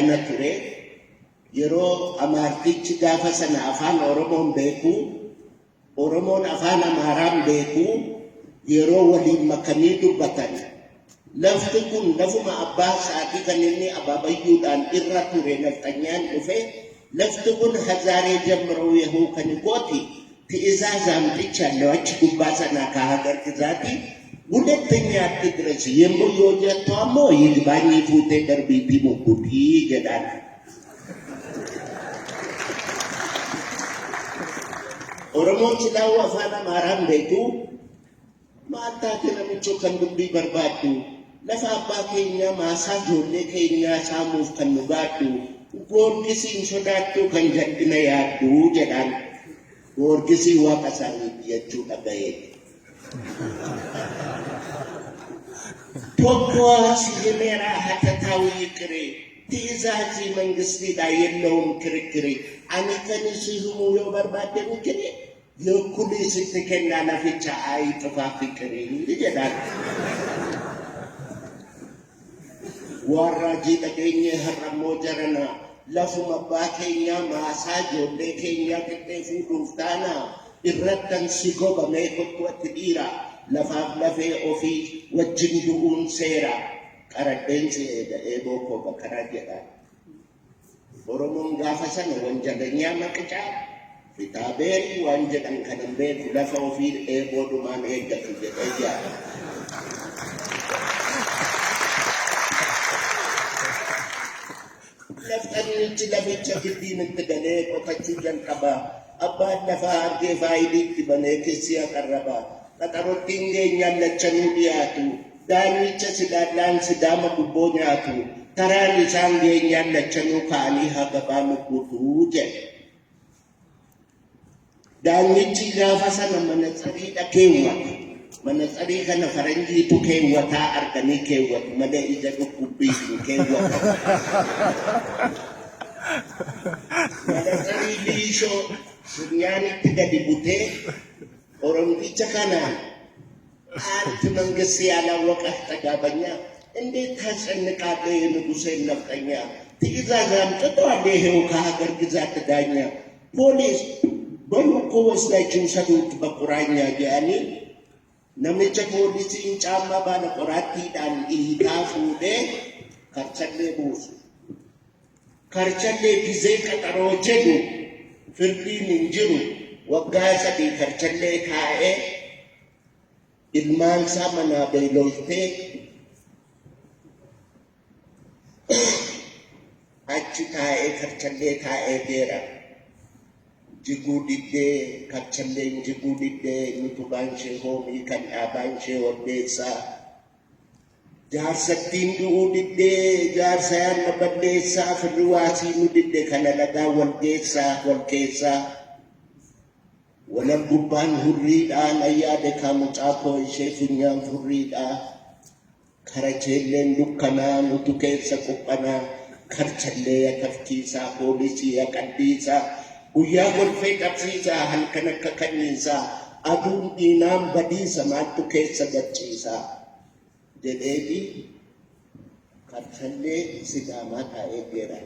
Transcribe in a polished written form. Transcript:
kana ture yeroo Amaartichi gaafa sana afaan Oromoon beeku Oromoon afaan Amaaraan beeku yeroo waliin makanii dubbatan lafti kun lafuma abbaa isaatii kan inni abaabayyuudhaan irra ture nafxanyaan dhufe lafti kun hazaaree jamroo yehuu kan gooti ትእዛዝ አምጥቻለሁ አች ጉባሰና ከሀገር ግዛቲ ሁለተኛ ድረስ የሞዮጀቷሞ ይግባኝ ፉቴ ደርቢቲ ሙኩቲ ገዳል ኦሮሞች ላው አፋና ማራን ቤቱ ማታ ከነምቾ ከንዱቢ በርባቱ ለፋባ ከኛ ማሳጆሌ ከኛ ሳሙፍ ከንጋቱ ጎርጊሲን ሶዳቱ ከንጀድነ ያዱ ገዳል Orgisi wakasani yechu agaye. Toko sigemera hatatawi kere. Tizazi mangisti da yellowum kere. Anikani sihumu yo barbade kere. Yo kuli sitekena na ficha ai tofafi kere. Ndijedan. Warra jita kenye haramo jarana. Lafuma bakenya masajo lekenya kete fuduftana irratan sigoba mekotwa tidira lafaf lafe ofi wajinduun sera karadense eda eboko bakarajeda Oromon gafa sana wanjadanya makcha fitaberi wanjadan kanambe lafa ofi ebo duman ega fijeja Laftan cilabicha kidin tegale ko kachujan kaba abad nafa arge faidi tibane kisiya karaba katarotinge nyalla chanudiatu danicha sidalan sidama kubonyatu tarani sange nyalla chanu kali hagabamu kutuje danichi gafasana manatsari dakewa manatsari kana faranji tu kewa ta argani kewa made ija kubi kewa manatsari lisho sunyani tiga dibute orang bica kana antu manggesi ala wakah tagabanya ende tasan nekade nugusen naftanya tiga gam teto adehe ukahagar gizat teganya polis baru kawas na satu bakuranya jani namicha polisi incama bana korati dan ihikafu de karchalle busu karchalle gize katarojedu firdi ninjiru wagasa di karchalle kae ilman sama na belolte achi kae karchalle kae dera jigudide karchalle jigudide nutubanshe homi kan abanshe odesa Jarsa tindu udide jarsa nabadesa firwasi udide kana laga walkesa walang guban hurrida ayade kamutako shefunya hurrida karachelen lukana nutukesa kupana karchalle kafkisa polisi akadisa uya golfe kapsisa halkana kakanisa adun inam badisa matukesa gachisa Jadi karchalle sidama tae gera